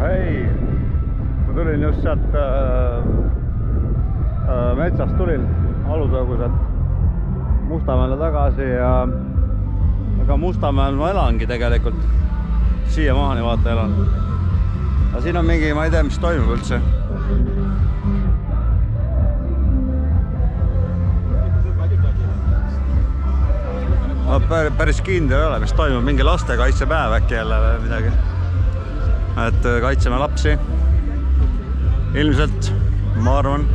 Hei, ma tulin just sealt metsast tulin Alusõuguselt Mustamäele tagasi ja aga Mustamäel ma elangi tegelikult siiamaani vaata elan. Aga siin on mingi, ma ei tea, mis toimub üldse. Ma päris kindel ei ole, mis toimub, mingi lastekaitsepäev äkki jälle või midagi. Et kaitseme lapsi. Ilmselt, ma arvan.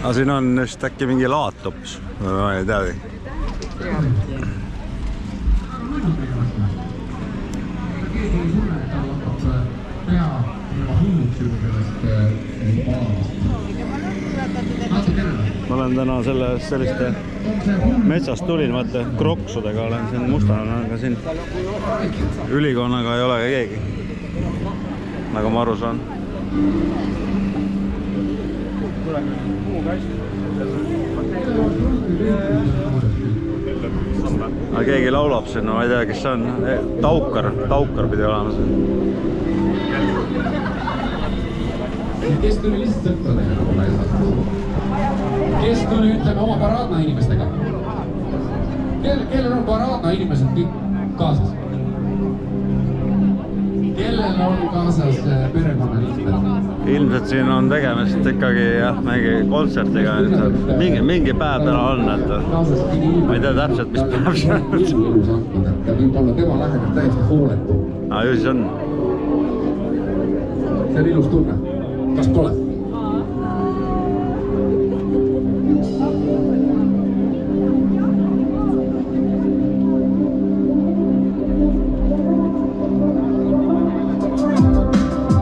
Aga siin on just äkki mingi laatops. Ma ei teagi. Ma olen täna selliste metsast tulin, vaata, kroksudega olen siin Mustamäel, aga siin ülikonnaga ei ole keegi, nagu ma aru saan. Aga keegi laulab siin, ma ei tea, kes see on. Taukar pidi olema siin. Kes tuli lihtsalt sõttadega nagu laisad? Kes tuli, ütleme, oma Paraadna inimestega? Kellel on Paraadna inimesed kõik kaasas? Kellel on kaasas perekonna liikmed? Ilmselt siin on tegemist ikkagi jah, mingi kontsertiga. Mingi päev täna on, et ma ei tea täpselt, mis päev see on. Võib-olla tema läheneb täiesti hooletu. Aga ju siis on. See on ilus tunne. Kas pole?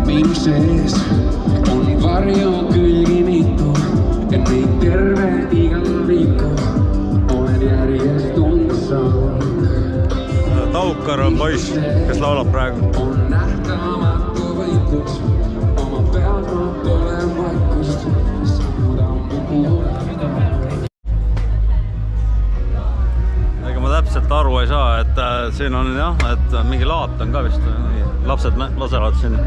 Minu sees on varju külgi mitu, et neid terve igal viiku olen järjest tunda saanud. Taukar on poiss, kes laulab praegu. On nähtamatu võitlus. Ega ma täpselt aru ei saa, et siin on jah, et mingi laat on ka vist. Lapsed lasevad siin.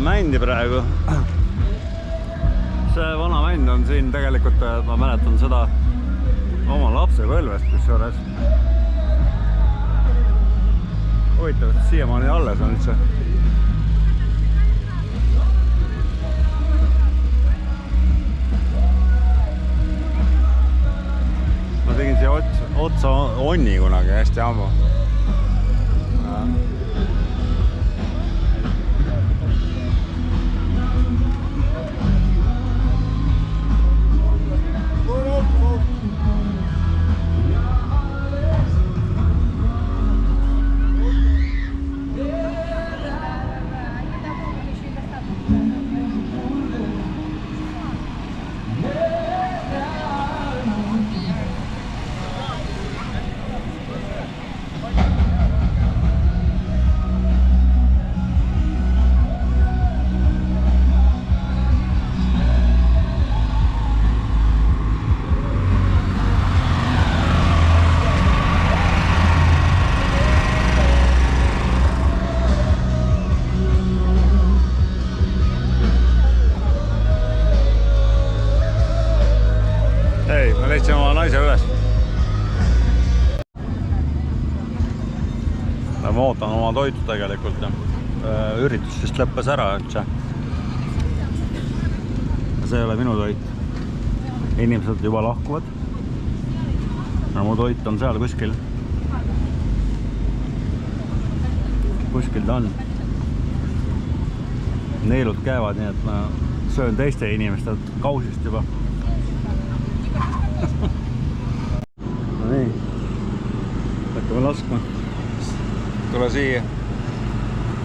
Mändi praegu. See vana mänd on siin tegelikult, ma mäletan seda oma lapsepõlvest, kusjuures. Huvitav, et siiamaani alles on üldse. Ma tegin siia otsa onni kunagi hästi ammu. Leidsin oma naise üles. Ma ootan oma toitu tegelikult. Üritus vist lõppes ära üldse. See ei ole minu toit. Inimesed juba lahkuvad. Mu toit on seal kuskil. Kuskil ta on. Neelud käivad, nii et ma söön teiste inimeste kausist juba. laskma. Tule siia.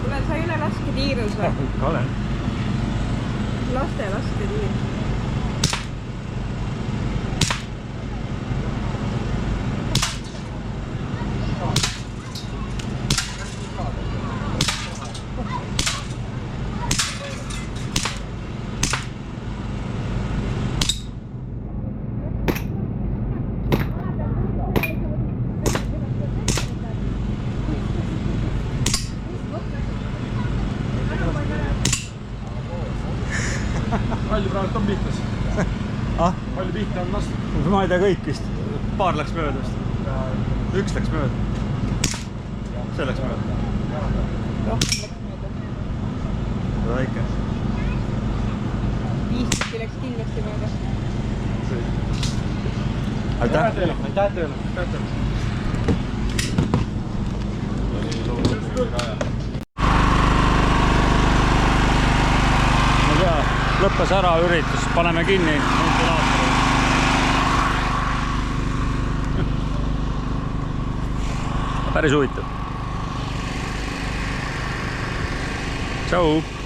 Kuule, sa ei ole lasketiirus või? Olen. Laste lasketiir. Palju praegu on pihtas? Palju pihta on lastud? Ma ei tea kõik vist. Paar läks mööda vist. Üks läks mööda. See läks mööda. Rohkem läks mööda. Seda väike. 5 tükki läks kindlasti mööda. Aitäh! Aitäh teile! Lõppes ära üritus, paneme kinni ventilaatori. Päris huvitav. Tšau!